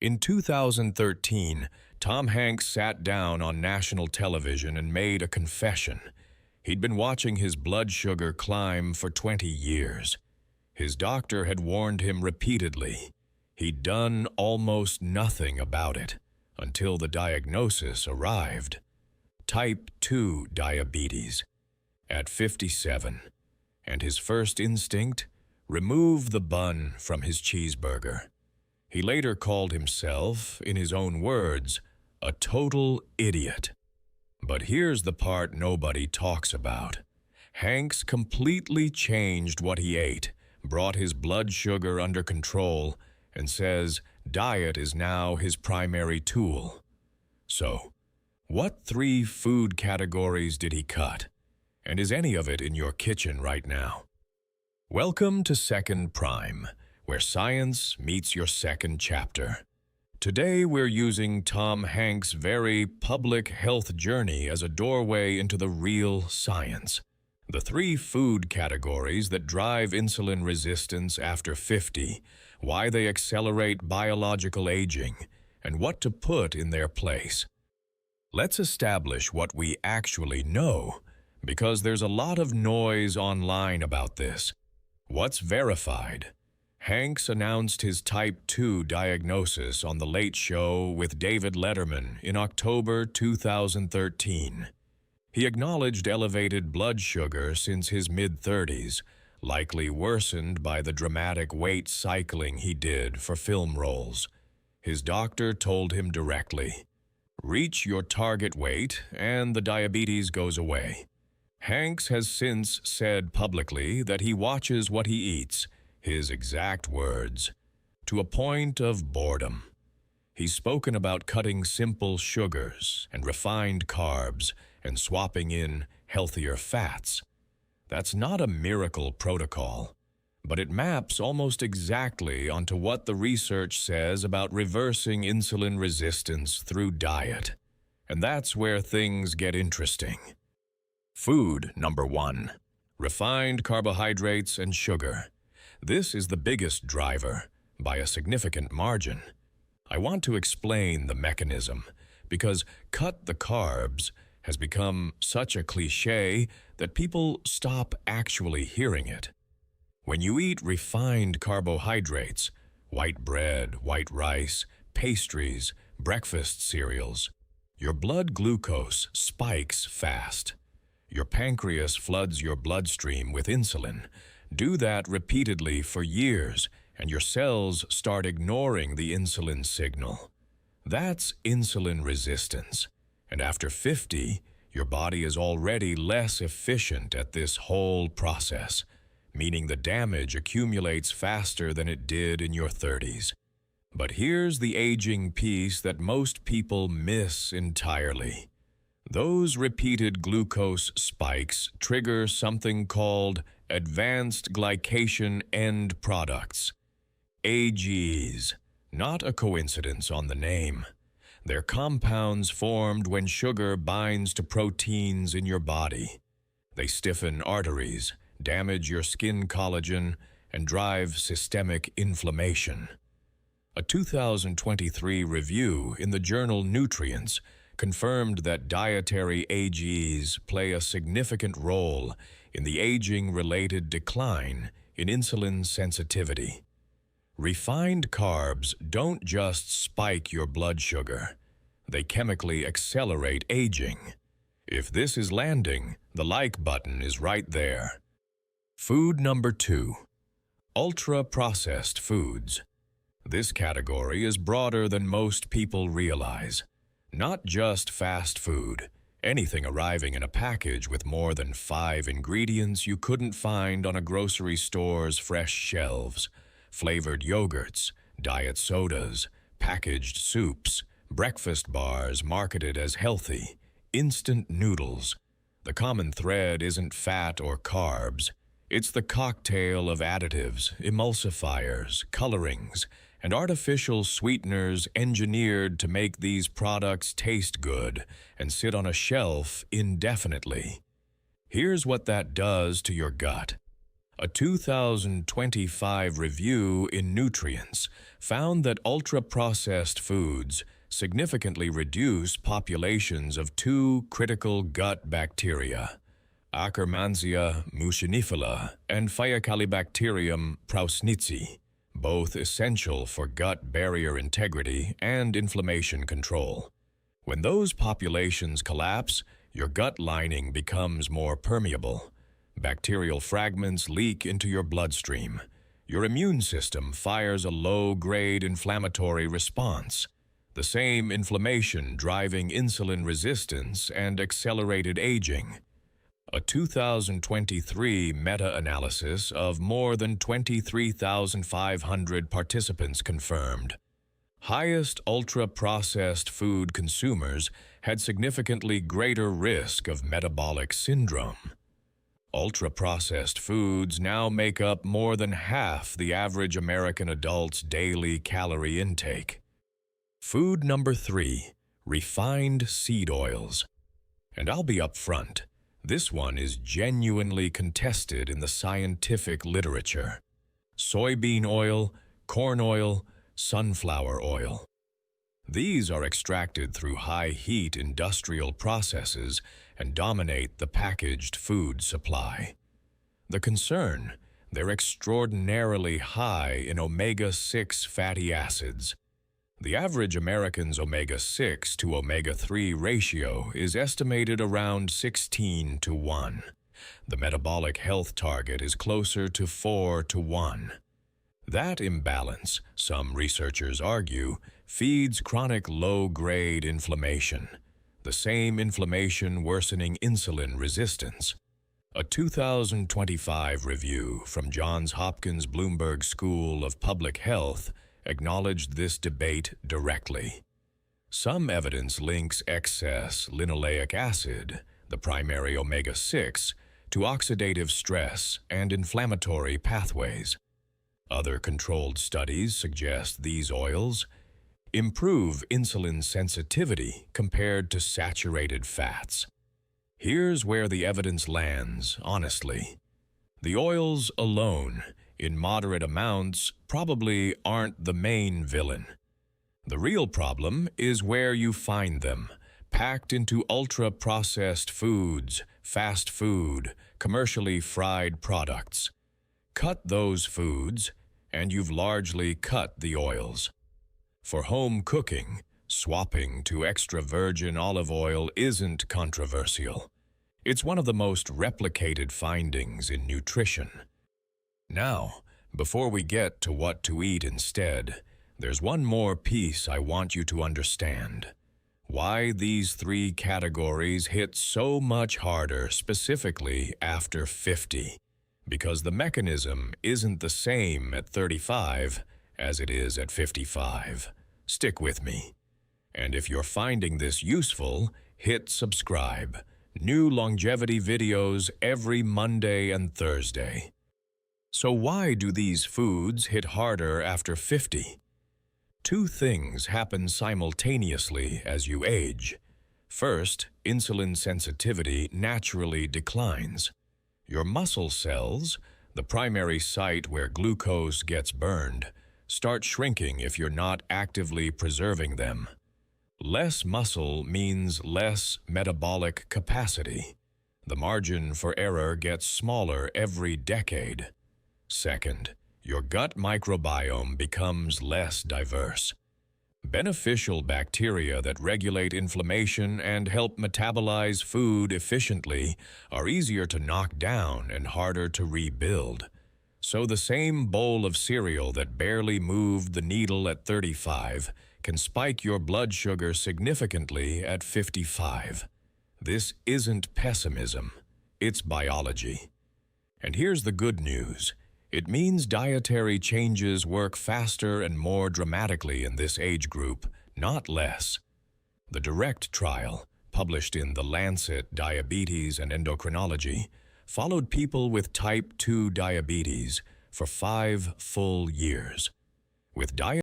In 2013, Tom Hanks sat down on national television and made a confession. He'd been watching his blood sugar climb for 20 years. His doctor had warned him repeatedly. He'd done almost nothing about it until the diagnosis arrived. Type 2 diabetes. At 57. And his first instinct? Remove the bun from his cheeseburger. He later called himself, in his own words, a total idiot. But here's the part nobody talks about. Hanks completely changed what he ate, brought his blood sugar under control, and says diet is now his primary tool. So, what 3 food categories did he cut? And is any of it in your kitchen right now? Welcome to Second Prime, where science meets your second chapter. Today we're using Tom Hanks' very public health journey as a doorway into the real science. The 3 food categories that drive insulin resistance after 50, why they accelerate biological aging, and what to put in their place. Let's establish what we actually know, because there's a lot of noise online about this. What's verified? Hanks announced his type 2 diagnosis on The Late Show with David Letterman in October 2013. He acknowledged elevated blood sugar since his mid-30s, likely worsened by the dramatic weight cycling he did for film roles. His doctor told him directly, "Reach your target weight and the diabetes goes away." Hanks has since said publicly that he watches what he eats, his exact words, to a point of boredom. He's spoken about cutting simple sugars and refined carbs and swapping in healthier fats. That's not a miracle protocol, but it maps almost exactly onto what the research says about reversing insulin resistance through diet. And that's where things get interesting. Food number 1. Refined carbohydrates and sugar. This is the biggest driver, by a significant margin. I want to explain the mechanism, because cut the carbs has become such a cliché that people stop actually hearing it. When you eat refined carbohydrates, white bread, white rice, pastries, breakfast cereals, your blood glucose spikes fast. Your pancreas floods your bloodstream with insulin. Do that repeatedly for years, and your cells start ignoring the insulin signal. That's insulin resistance. And after 50, your body is already less efficient at this whole process, meaning the damage accumulates faster than it did in your 30s. But here's the aging piece that most people miss entirely. Those repeated glucose spikes trigger something called advanced glycation end products, AGEs, not a coincidence on the name. They're compounds formed when sugar binds to proteins in your body. They stiffen arteries, damage your skin collagen, and drive systemic inflammation. A 2023 review in the journal Nutrients confirmed that dietary AGEs play a significant role in the aging-related decline in insulin sensitivity. Refined carbs don't just spike your blood sugar, they chemically accelerate aging. If this is landing, the like button is right there. Food number 2. Ultra-processed foods. This category is broader than most people realize. Not just fast food, anything arriving in a package with more than 5 ingredients you couldn't find on a grocery store's fresh shelves. Flavored yogurts, diet sodas, packaged soups, breakfast bars marketed as healthy, instant noodles. The common thread isn't fat or carbs. It's the cocktail of additives, emulsifiers, colorings, and artificial sweeteners engineered to make these products taste good and sit on a shelf indefinitely. Here's what that does to your gut. A 2025 review in Nutrients found that ultra-processed foods significantly reduce populations of two critical gut bacteria, Akkermansia mucinifila and Faecalibacterium prausnitzi, both essential for gut barrier integrity and inflammation control. When those populations collapse, your gut lining becomes more permeable. Bacterial fragments leak into your bloodstream. Your immune system fires a low-grade inflammatory response, the same inflammation driving insulin resistance and accelerated aging. A 2023 meta-analysis of more than 23,500 participants confirmed highest ultra-processed food consumers had significantly greater risk of metabolic syndrome. Ultra-processed foods now make up more than half the average American adult's daily calorie intake. Food number 3, refined seed oils. And I'll be upfront, this one is genuinely contested in the scientific literature. Soybean oil, corn oil, sunflower oil. These are extracted through high-heat industrial processes and dominate the packaged food supply. The concern, they're extraordinarily high in omega-6 fatty acids. The average American's omega-6 to omega-3 ratio is estimated around 16:1. The metabolic health target is closer to 4:1. That imbalance, some researchers argue, feeds chronic low-grade inflammation, the same inflammation worsening insulin resistance. A 2025 review from Johns Hopkins Bloomberg School of Public Health acknowledged this debate directly. Some evidence links excess linoleic acid, the primary omega-6, to oxidative stress and inflammatory pathways. Other controlled studies suggest these oils improve insulin sensitivity compared to saturated fats. Here's where the evidence lands, honestly. The oils alone, in moderate amounts, probably aren't the main villain. The real problem is where you find them, packed into ultra-processed foods, fast food, commercially fried products. Cut those foods, and you've largely cut the oils. For home cooking, swapping to extra virgin olive oil isn't controversial. It's one of the most replicated findings in nutrition. Now, before we get to what to eat instead, there's one more piece I want you to understand. Why these 3 categories hit so much harder specifically after 50. Because the mechanism isn't the same at 35 as it is at 55. Stick with me. And if you're finding this useful, hit subscribe. New longevity videos every Monday and Thursday. So why do these foods hit harder after 50? 2 things happen simultaneously as you age. First, insulin sensitivity naturally declines. Your muscle cells, the primary site where glucose gets burned, start shrinking if you're not actively preserving them. Less muscle means less metabolic capacity. The margin for error gets smaller every decade. Second, your gut microbiome becomes less diverse. Beneficial bacteria that regulate inflammation and help metabolize food efficiently are easier to knock down and harder to rebuild. So the same bowl of cereal that barely moved the needle at 35 can spike your blood sugar significantly at 55. This isn't pessimism, it's biology. And here's the good news. It means dietary changes work faster and more dramatically in this age group, not less. The DIRECT trial, published in the Lancet Diabetes Endocrinology, followed people with type 2 diabetes for 5 full years. With diet